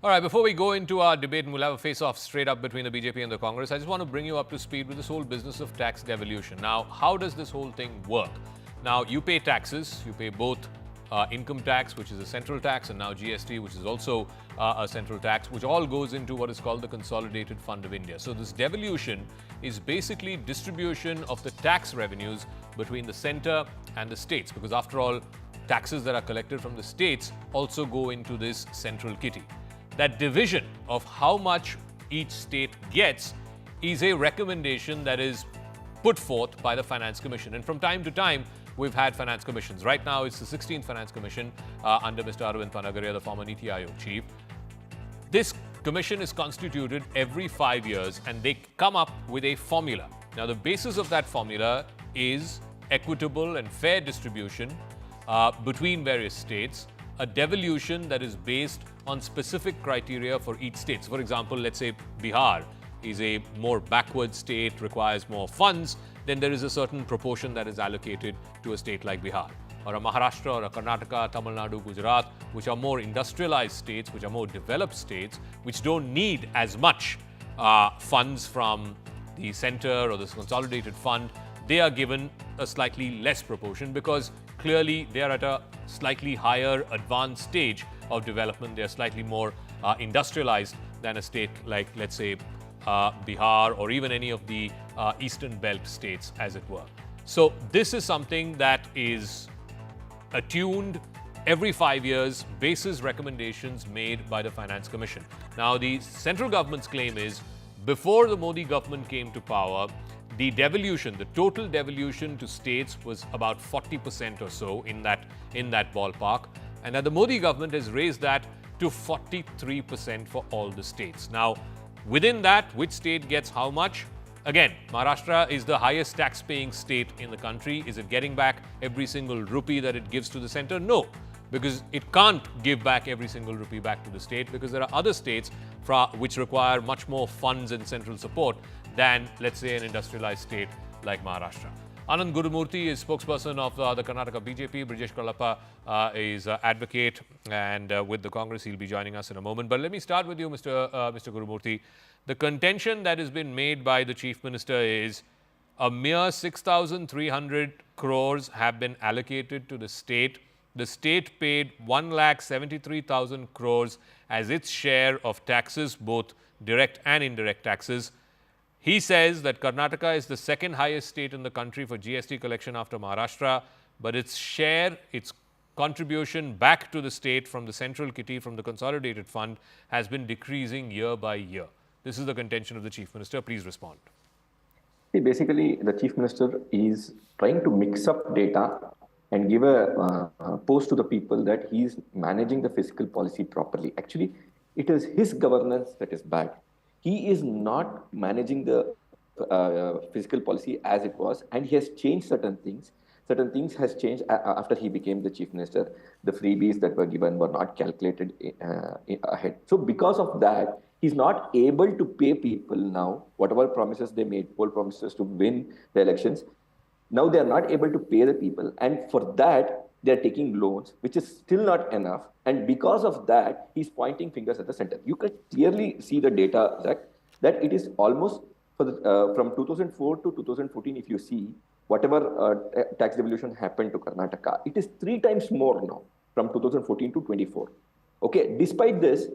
All right, before we go into our debate, and we'll have a face-off straight up between the BJP and the Congress, I just want to bring you up to speed with this whole business of tax devolution. Now, how does this whole thing work? Now, you pay taxes. You pay both income tax, which is a central tax, and now GST, which is also a central tax, which all goes into what is called the Consolidated Fund of India. So this devolution is basically distribution of the tax revenues between the centre and the states, because after all, taxes that are collected from the states also go into this central kitty. That division of how much each state gets is a recommendation that is put forth by the Finance Commission. And from time to time, we've had Finance Commissions. Right now, it's the 16th Finance Commission under Mr. Arvind Panagaria, the former Niti Aayog chief. This commission is constituted every 5 years, and they come up with a formula. Now, the basis of that formula is equitable and fair distribution between various states, a devolution that is based on specific criteria for each state. So, for example, let's say Bihar is a more backward state, requires more funds, then there is a certain proportion that is allocated to a state like Bihar. Or a Maharashtra or a Karnataka, Tamil Nadu, Gujarat, which are more industrialized states, which are more developed states, which don't need as much funds from the centre or the consolidated fund, they are given a slightly less proportion because clearly they are at a slightly higher advanced stage of development. They are slightly more industrialized than a state like, let's say, Bihar or even any of the Eastern Belt states, as it were. So this is something that is attuned every 5 years, basis recommendations made by the Finance Commission. Now, the central government's claim is, before the Modi government came to power, the devolution, the total devolution to states was about 40% or so in that ballpark. And that the Modi government has raised that to 43% for all the states. Now, within that, which state gets how much? Again, Maharashtra is the highest tax-paying state in the country. Is it getting back every single rupee that it gives to the center? No, because it can't give back every single rupee back to the state, because there are other states which require much more funds and central support than, let's say, an industrialized state like Maharashtra. Anand Gurumurthy is spokesperson of the Karnataka BJP. Brijesh Kalappa is advocate and with the Congress. He'll be joining us in a moment. But let me start with you, Mr. Gurumurthy. The contention that has been made by the Chief Minister is a mere 6,300 crores have been allocated to the state. The state paid 1,73,000 crores as its share of taxes, both direct and indirect taxes. He says that Karnataka is the second highest state in the country for GST collection after Maharashtra, but its share, its contribution back to the state from the central kitty, from the consolidated fund, has been decreasing year by year. This is the contention of the Chief Minister. Please respond. See, basically, the Chief Minister is trying to mix up data and give a post to the people that he is managing the fiscal policy properly. Actually, it is his governance that is bad. He is not managing the fiscal policy as it was, and he has changed certain things. Certain things has changed after he became the Chief Minister. The freebies that were given were not calculated ahead. So because of that, he's not able to pay people now, whatever promises they made, poll promises to win the elections. Now they are not able to pay the people. And for that, they're taking loans, which is still not enough. And because of that, he's pointing fingers at the center. You can clearly see the data that it is almost for the, from 2004 to 2014, if you see, whatever tax devolution happened to Karnataka, it is 3 times more now from 2014 to 24. Okay, despite this,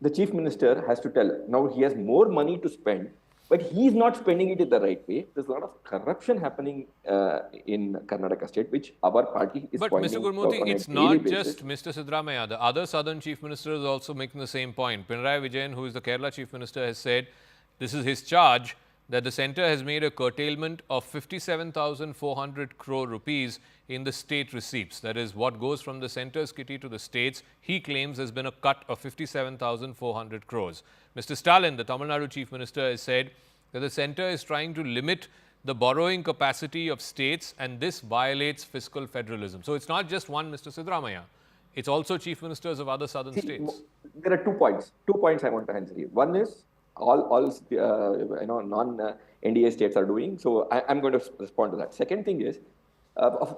the Chief Minister has to tell, now he has more money to spend, but he's not spending it in the right way. There's a lot of corruption happening in Karnataka state, which our party is pointing But Mr. Gurumurthy, it's not just Mr. Siddaramaiah. The other southern chief minister is also making the same point. Pinarayi Vijayan, who is the Kerala chief minister, has said, this is his charge, that the centre has made a curtailment of 57,400 crore rupees in the state receipts. That is, what goes from the centre's kitty to the states, he claims has been a cut of 57,400 crores. Mr. Stalin, the Tamil Nadu chief minister, has said that the centre is trying to limit the borrowing capacity of states, and this violates fiscal federalism. So it's not just one Mr. Siddaramaiah. It's also chief ministers of other southern states. There are 2 points. 2 points I want to answer you. One is all non-NDA states are doing. So I'm going to respond to that. Second thing is,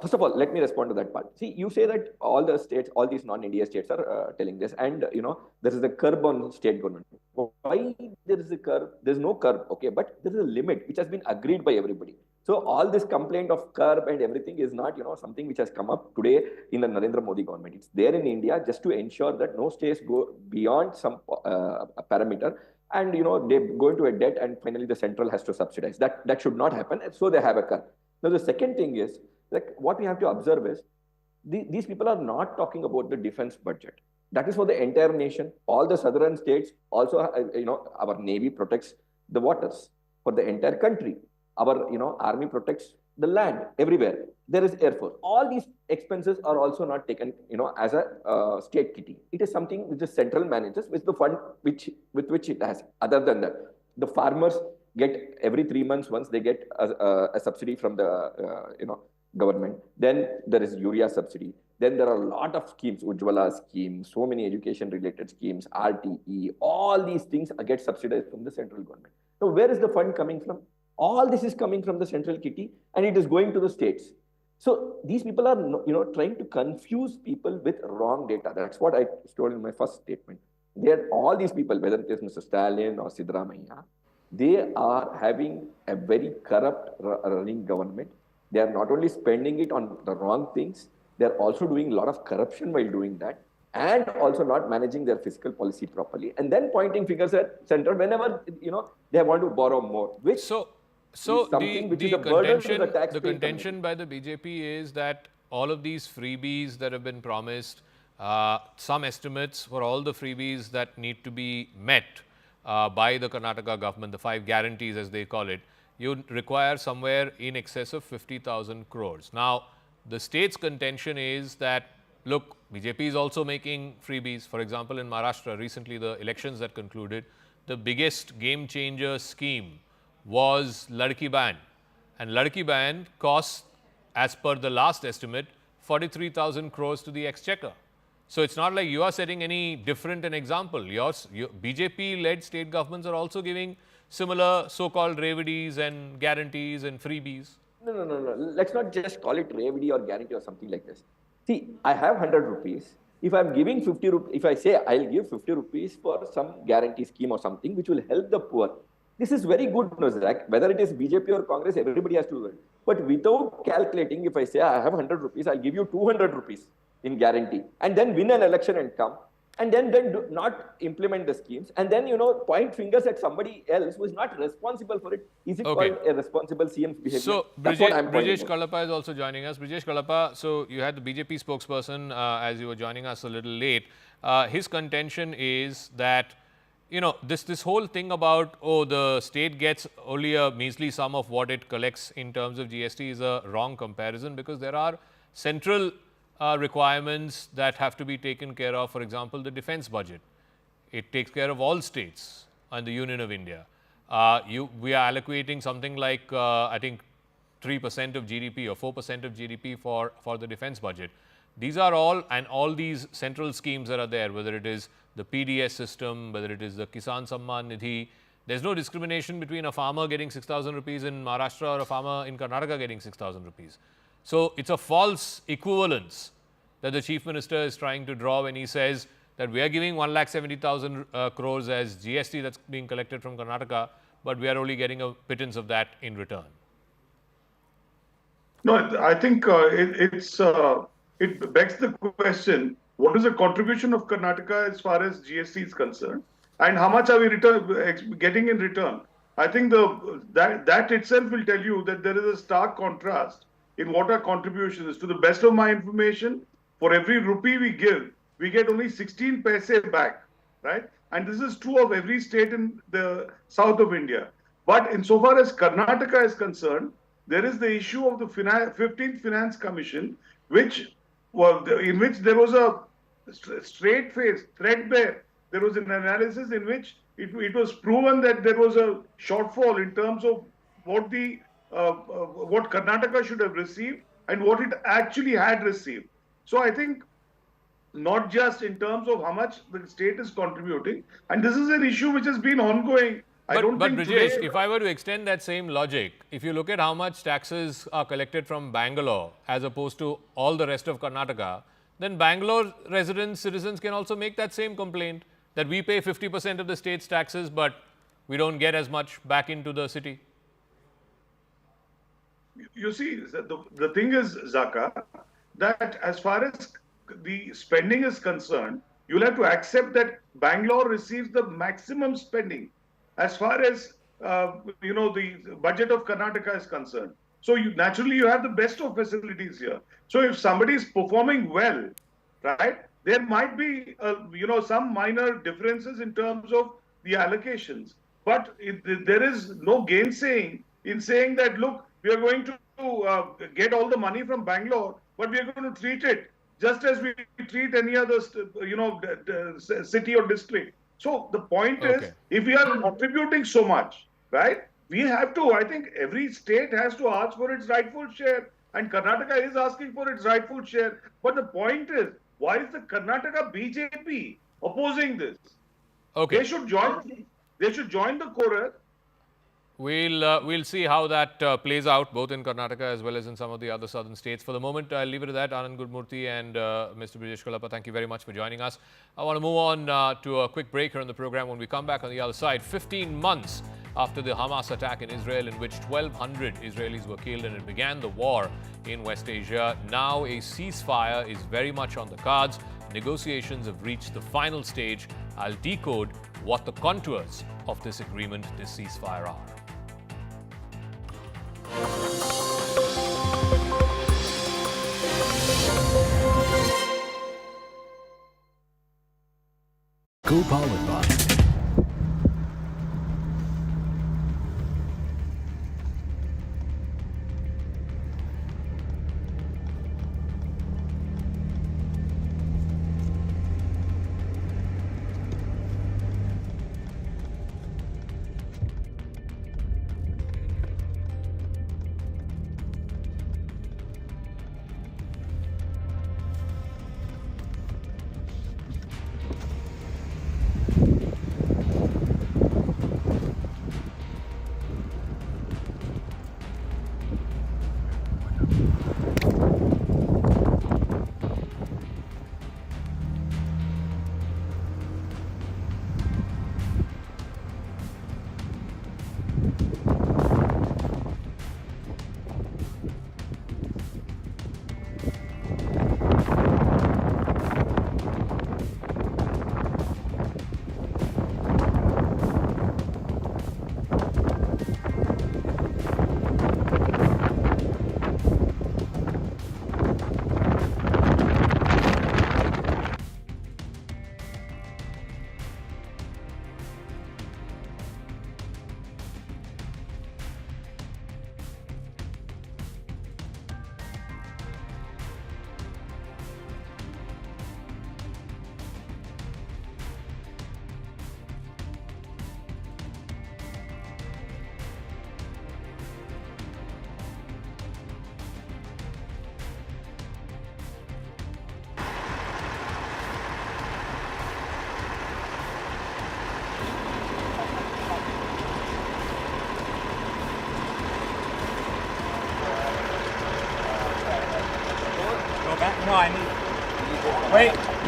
first of all, let me respond to that part. See, you say that all the states, all these non-NDA states are telling this, and there is a curb on state government. Why there is a curb? There's no curb, okay, but there is a limit which has been agreed by everybody. So all this complaint of curb and everything is not, something which has come up today in the Narendra Modi government. It's there in India just to ensure that no states go beyond some parameter. And they go into a debt, and finally the central has to subsidize. That should not happen. And so they have a cut. Now the second thing is, like, what we have to observe is these people are not talking about the defense budget. That is for the entire nation. All the southern states also, our navy protects the waters for the entire country. Our army protects the land everywhere. There is air force. All these expenses are also not taken as a state kitty. It is something which the central manages with the fund with which it has. Other than that, the farmers get every 3 months once they get a subsidy from the government. Then there is urea subsidy. Then there are a lot of schemes, Ujjwala scheme, so many education related schemes, RTE, all these things get subsidized from the central government. So where is the fund coming from? All this is coming from the central kitty, and it is going to the states. So these people are trying to confuse people with wrong data. That's what I told in my first statement. All these people, whether it is Mr. Stalin or Siddaramaiah, they are having a very corrupt running government. They are not only spending it on the wrong things, they are also doing a lot of corruption while doing that, and also not managing their fiscal policy properly, and then pointing fingers at center whenever they want to borrow more. So the contention by the BJP is that all of these freebies that have been promised, some estimates for all the freebies that need to be met by the Karnataka government, the 5 guarantees as they call it, you require somewhere in excess of 50,000 crores. Now, the state's contention is that, look, BJP is also making freebies. For example, in Maharashtra, recently the elections that concluded, the biggest game changer scheme was Ladki Band. And Ladki Band costs, as per the last estimate, 43,000 crores to the exchequer. So it's not like you are setting any different an example. Your BJP-led state governments are also giving similar so-called reveries and guarantees and freebies. No. Let's not just call it revedy or guarantee or something like this. See, I have 100 rupees. If I'm giving 50 rupees, if I say I'll give 50 rupees for some guarantee scheme or something which will help the poor, this is very good, no, Zach. Whether it is BJP or Congress, everybody has to do it. But without calculating, if I say I have 100 rupees, I'll give you 200 rupees in guarantee, and then win an election and come, and then do not implement the schemes, and then, point fingers at somebody else who is not responsible for it. Is it called a responsible CM's behavior? So, Brijesh Kalapa is also joining us. Brijesh Kalapa, so you had the BJP spokesperson as you were joining us a little late. His contention is that, this whole thing about, the state gets only a measly sum of what it collects in terms of GST is a wrong comparison, because there are central requirements that have to be taken care of. For example, the defense budget. It takes care of all states and the Union of India. We are allocating something like, I think, 3% of GDP or 4% of GDP for the defense budget. These are all these central schemes that are there, whether it is the PDS system, whether it is the Kisan Samman Nidhi. There's no discrimination between a farmer getting 6,000 rupees in Maharashtra or a farmer in Karnataka getting 6,000 rupees. So it's a false equivalence that the Chief Minister is trying to draw when he says that we are giving 1,70,000 crores as GST that's being collected from Karnataka, but we are only getting a pittance of that in return. No, I think it begs the question, what is the contribution of Karnataka as far as GST is concerned, and how much are we getting in return? I think that itself will tell you that there is a stark contrast in what our contribution is. To the best of my information, for every rupee we give, we get only 16 paise back, right? And this is true of every state in the south of India. But insofar as Karnataka is concerned, there is the issue of the 15th Finance Commission, in which there was a straight face, threadbare. There was an analysis in which it was proven that there was a shortfall in terms of what Karnataka should have received and what it actually had received. So I think not just in terms of how much the state is contributing, and this is an issue which has been ongoing. But Brijesh, if I were to extend that same logic, if you look at how much taxes are collected from Bangalore as opposed to all the rest of Karnataka, then Bangalore citizens can also make that same complaint that we pay 50% of the state's taxes, but we don't get as much back into the city. You see, the thing is, Zaka, that as far as the spending is concerned, you'll have to accept that Bangalore receives the maximum spending as far as the budget of Karnataka is concerned. So naturally you have the best of facilities here. So if somebody is performing well, right, there might be some minor differences in terms of the allocations, but there is no gainsaying in saying that, look, we are going to get all the money from Bangalore, but we are going to treat it just as we treat any other city or district. So the point is, if we are contributing so much, right, we have to, I think every state has to ask for its rightful share, and Karnataka is asking for its rightful share. But the point is, why is the Karnataka BJP opposing this? They should join the chorus. We'll see how that plays out both in Karnataka as well as in some of the other southern states. For the moment, I'll leave it at that. Anand Gurmurthy and Mr. Brijesh Kalapa, thank you very much for joining us. I want to move on to a quick break here on the program. When we come back on the other side, 15 months after the Hamas attack in Israel, in which 1,200 Israelis were killed and it began the war in West Asia, now a ceasefire is very much on the cards. Negotiations have reached the final stage. I'll decode what the contours of this agreement, this ceasefire, are. Co-powered by No, I need. Wait.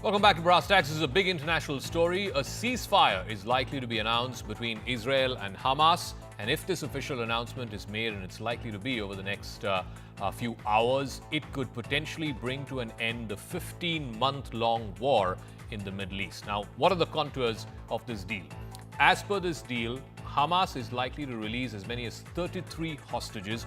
Welcome back to Brass Tacks. This is a big international story. A ceasefire is likely to be announced between Israel and Hamas. And if this official announcement is made, and it's likely to be over the next few hours, it could potentially bring to an end the 15-month-long war in the Middle East. Now, what are the contours of this deal? As per this deal, Hamas is likely to release as many as 33 hostages.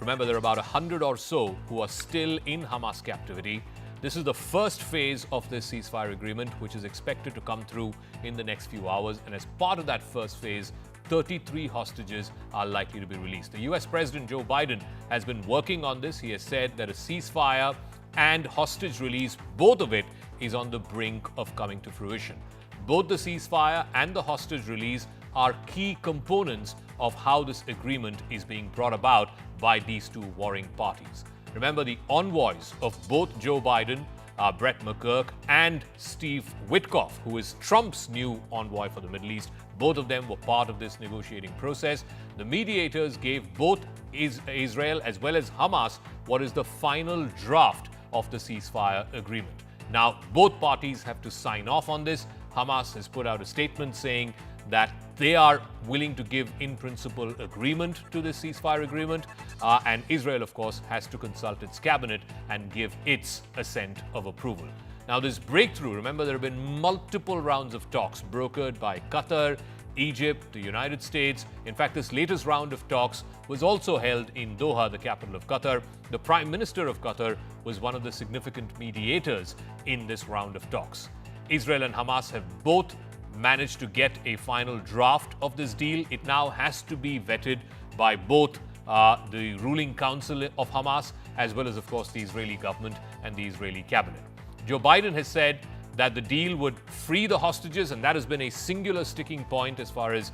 Remember, there are about 100 or so who are still in Hamas captivity. This is the first phase of this ceasefire agreement, which is expected to come through in the next few hours. And as part of that first phase, 33 hostages are likely to be released. The US President Joe Biden has been working on this. He has said that a ceasefire and hostage release, both of it, is on the brink of coming to fruition. Both the ceasefire and the hostage release are key components of how this agreement is being brought about by these two warring parties. Remember, the envoys of both Joe Biden, Brett McGurk, and Steve Witkoff, who is Trump's new envoy for the Middle East, both of them were part of this negotiating process. The mediators gave both Israel as well as Hamas what is the final draft of the ceasefire agreement. Now, both parties have to sign off on this. Hamas has put out a statement saying that they are willing to give in principle agreement to this ceasefire agreement. And Israel, of course, has to consult its cabinet and give its assent of approval. Now, this breakthrough, remember, there have been multiple rounds of talks brokered by Qatar, Egypt, the United States. In fact, this latest round of talks was also held in Doha, the capital of Qatar. The Prime Minister of Qatar was one of the significant mediators in this round of talks. Israel and Hamas have both managed to get a final draft of this deal. It now has to be vetted by both the ruling council of Hamas as well as, of course, the Israeli government and the Israeli cabinet. Joe Biden has said that the deal would free the hostages, and that has been a singular sticking point as far as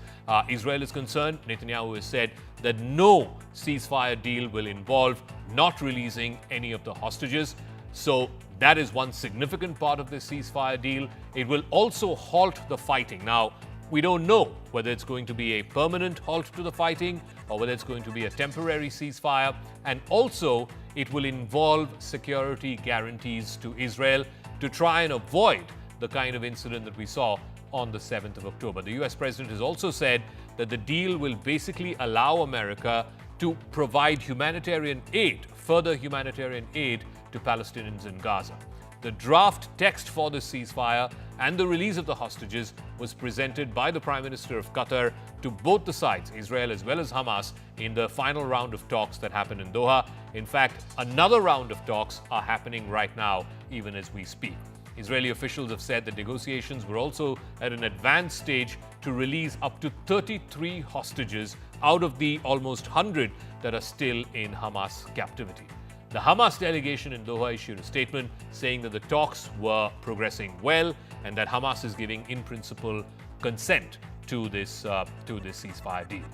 Israel is concerned. Netanyahu has said that no ceasefire deal will involve not releasing any of the hostages. So that is one significant part of this ceasefire deal. It will also halt the fighting. Now, we don't know whether it's going to be a permanent halt to the fighting or whether it's going to be a temporary ceasefire. And also, it will involve security guarantees to Israel to try and avoid the kind of incident that we saw on the 7th of October. The US president has also said that the deal will basically allow America to provide humanitarian aid, further humanitarian aid to Palestinians in Gaza. The draft text for this ceasefire and the release of the hostages was presented by the Prime Minister of Qatar to both the sides, Israel as well as Hamas, in the final round of talks that happened in Doha. In fact, another round of talks are happening right now, even as we speak. Israeli officials have said that negotiations were also at an advanced stage to release up to 33 hostages out of the almost 100 that are still in Hamas captivity. The Hamas delegation in Doha issued a statement saying that the talks were progressing well and that Hamas is giving, in principle, consent to this ceasefire deal.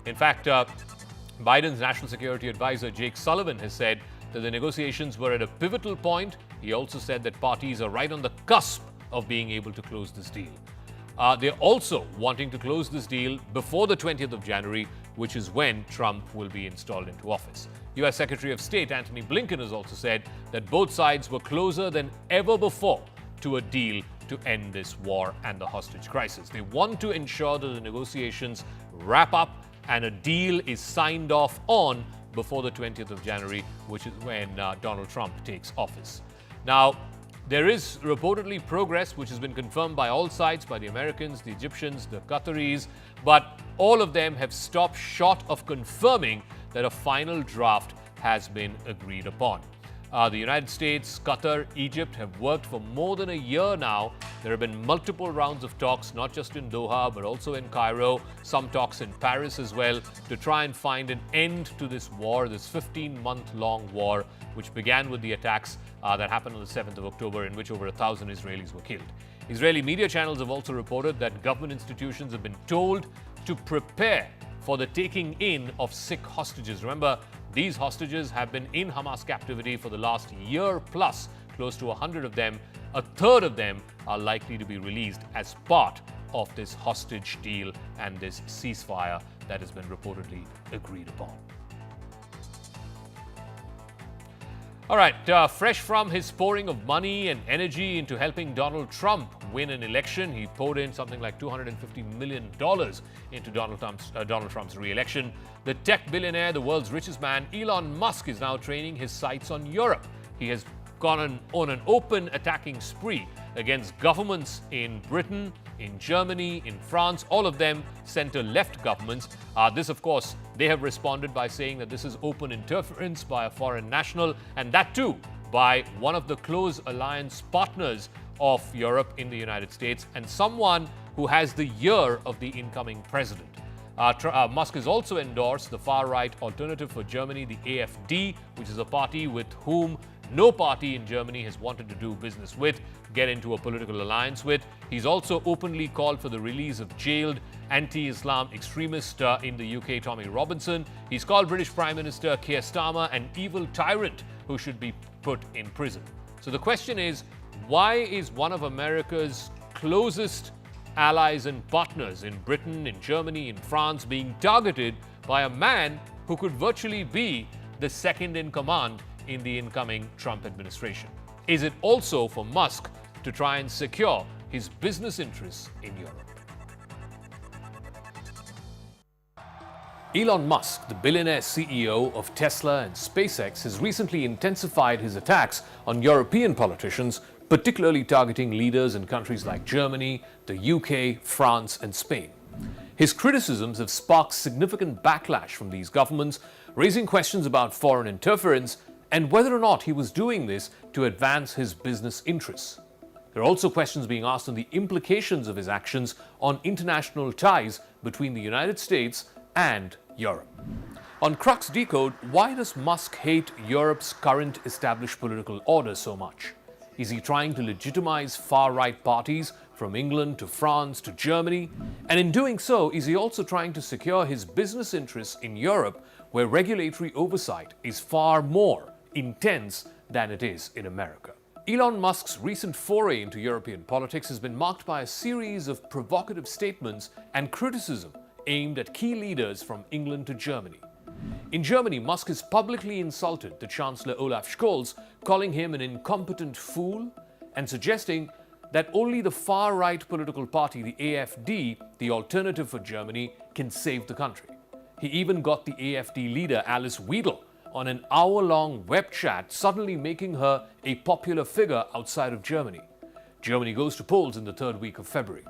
In fact, Biden's national security advisor Jake Sullivan has said that the negotiations were at a pivotal point. He also said that parties are right on the cusp of being able to close this deal. They're also wanting to close this deal before the 20th of January, which is when Trump will be installed into office. U.S. Secretary of State Antony Blinken has also said that both sides were closer than ever before to a deal to end this war and the hostage crisis. They want to ensure that the negotiations wrap up and a deal is signed off on before the 20th of January, which is when Donald Trump takes office. Now, there is reportedly progress which has been confirmed by all sides, by the Americans, the Egyptians, the Qataris, but all of them have stopped short of confirming that a final draft has been agreed upon. The United States, Qatar, Egypt have worked for more than a year now. There have been multiple rounds of talks, not just in Doha, but also in Cairo, some talks in Paris as well, to try and find an end to this war, this 15-month-long war, which began with the attacks that happened on the 7th of October, in which over 1,000 Israelis were killed. Israeli media channels have also reported that government institutions have been told to prepare for the taking in of sick hostages. Remember, these hostages have been in Hamas captivity for the last year plus, close to 100 of them. A third of them are likely to be released as part of this hostage deal and this ceasefire that has been reportedly agreed upon. All right, fresh from his pouring of money and energy into helping Donald Trump win an election, he poured in something like $250 million into Donald Trump's re-election. The tech billionaire, the world's richest man, Elon Musk, is now training his sights on Europe. He has gone on an open attacking spree against governments in Britain, in Germany, in France, all of them center-left governments. This, of course, they have responded by saying that this is open interference by a foreign national, and that too by one of the close alliance partners of Europe in the United States and someone who has the ear of the incoming president. Musk has also endorsed the far-right Alternative for Germany, the AfD, which is a party with whom no party in Germany has wanted to do business with, get into a political alliance with. He's also openly called for the release of jailed anti-Islam extremist in the UK, Tommy Robinson. He's called British Prime Minister Keir Starmer an evil tyrant who should be put in prison. So the question is, why is one of America's closest allies and partners in Britain, in Germany, in France being targeted by a man who could virtually be the second in command in the incoming Trump administration? Is it also for Musk to try and secure his business interests in Europe? Elon Musk, the billionaire CEO of Tesla and SpaceX, has recently intensified his attacks on European politicians, particularly targeting leaders in countries like Germany, the UK, France, and Spain. His criticisms have sparked significant backlash from these governments, raising questions about foreign interference and whether or not he was doing this to advance his business interests. There are also questions being asked on the implications of his actions on international ties between the United States and Europe. On Crux Decode, why does Musk hate Europe's current established political order so much? Is he trying to legitimize far-right parties from England to France to Germany? And in doing so, is he also trying to secure his business interests in Europe, where regulatory oversight is far more intense than it is in America? Elon Musk's recent foray into European politics has been marked by a series of provocative statements and criticism aimed at key leaders from England to Germany. In Germany, Musk has publicly insulted the Chancellor Olaf Scholz, calling him an incompetent fool and suggesting that only the far-right political party, the AfD, the Alternative for Germany, can save the country. He even got the AfD leader, Alice Weidel, on an hour-long web chat, suddenly making her a popular figure outside of Germany. Germany goes to polls in the third week of February.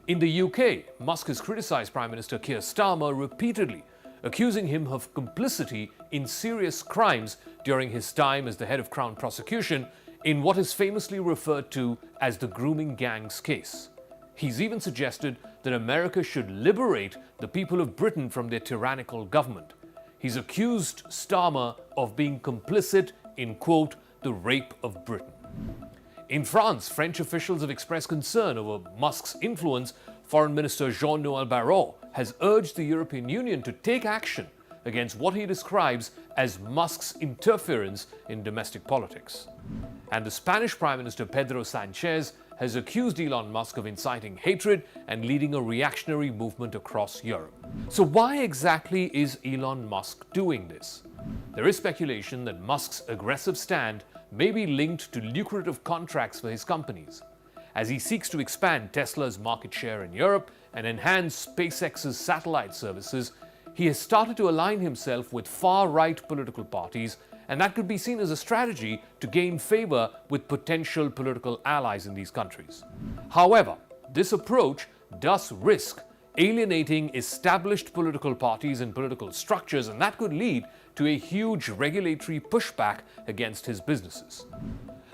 In the UK, Musk has criticized Prime Minister Keir Starmer repeatedly, accusing him of complicity in serious crimes during his time as the head of Crown Prosecution in what is famously referred to as the grooming gangs case. He's even suggested that America should liberate the people of Britain from their tyrannical government. He's accused Starmer of being complicit in, quote, the rape of Britain. In France, French officials have expressed concern over Musk's influence. Foreign Minister Jean-Noël Barrot has urged the European Union to take action against what he describes as Musk's interference in domestic politics. And the Spanish Prime Minister Pedro Sanchez has accused Elon Musk of inciting hatred and leading a reactionary movement across Europe. So why exactly is Elon Musk doing this? There is speculation that Musk's aggressive stand may be linked to lucrative contracts for his companies. As he seeks to expand Tesla's market share in Europe and enhance SpaceX's satellite services, he has started to align himself with far-right political parties, and that could be seen as a strategy to gain favor with potential political allies in these countries. However, this approach does risk alienating established political parties and political structures, and that could lead to a huge regulatory pushback against his businesses.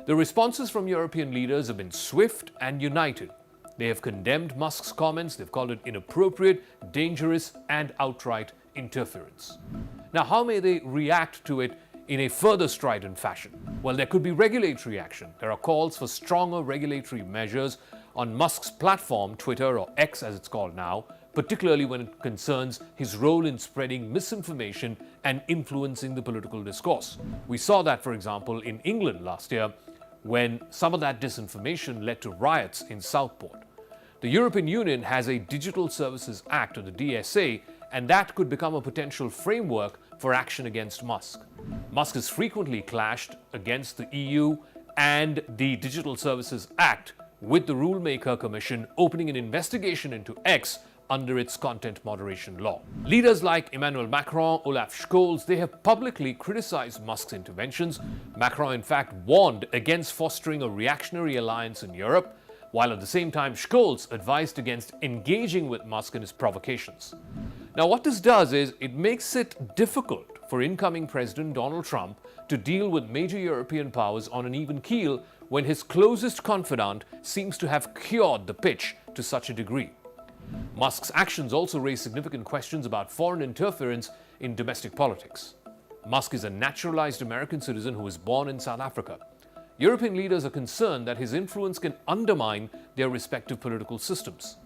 The responses from European leaders have been swift and united. They have condemned Musk's comments, they've called it inappropriate, dangerous, and outright interference. Now, how may they react to it in a further strident fashion? Well, there could be regulatory action. There are calls for stronger regulatory measures on Musk's platform, Twitter, or X as it's called now, particularly when it concerns his role in spreading misinformation and influencing the political discourse. We saw that, for example, in England last year, when some of that disinformation led to riots in Southport. The European Union has a Digital Services Act, or the DSA, and that could become a potential framework for action against Musk. Musk has frequently clashed against the EU and the Digital Services Act, with the Rulemaker Commission opening an investigation into X under its content moderation law. Leaders like Emmanuel Macron, Olaf Scholz, they have publicly criticized Musk's interventions. Macron, in fact, warned against fostering a reactionary alliance in Europe, while at the same time Scholz advised against engaging with Musk in his provocations. Now, what this does is it makes it difficult for incoming President Donald Trump to deal with major European powers on an even keel when his closest confidant seems to have cured the pitch to such a degree. Musk's actions also raise significant questions about foreign interference in domestic politics. Musk is a naturalized American citizen who was born in South Africa. European leaders are concerned that his influence can undermine their respective political systems.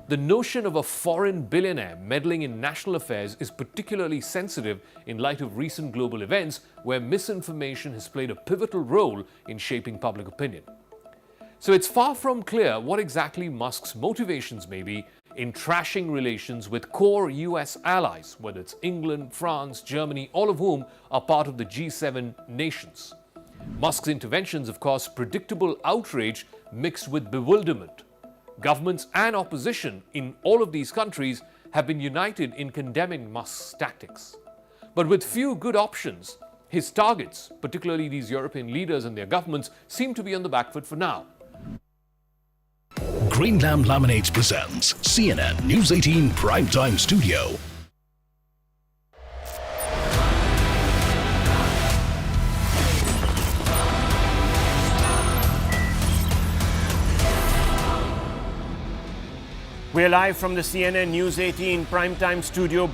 The notion of a foreign billionaire meddling in national affairs is particularly sensitive in light of recent global events where misinformation has played a pivotal role in shaping public opinion. So it's far from clear what exactly Musk's motivations may be in trashing relations with core US allies, whether it's England, France, Germany, all of whom are part of the G7 nations. Musk's interventions have caused predictable outrage mixed with bewilderment. Governments and opposition in all of these countries have been united in condemning Musk's tactics. But with few good options, his targets, particularly these European leaders and their governments, seem to be on the back foot for now. Green Lamb Laminates presents CNN News 18 Primetime Studio. We're live from the CNN News 18 Primetime Studio.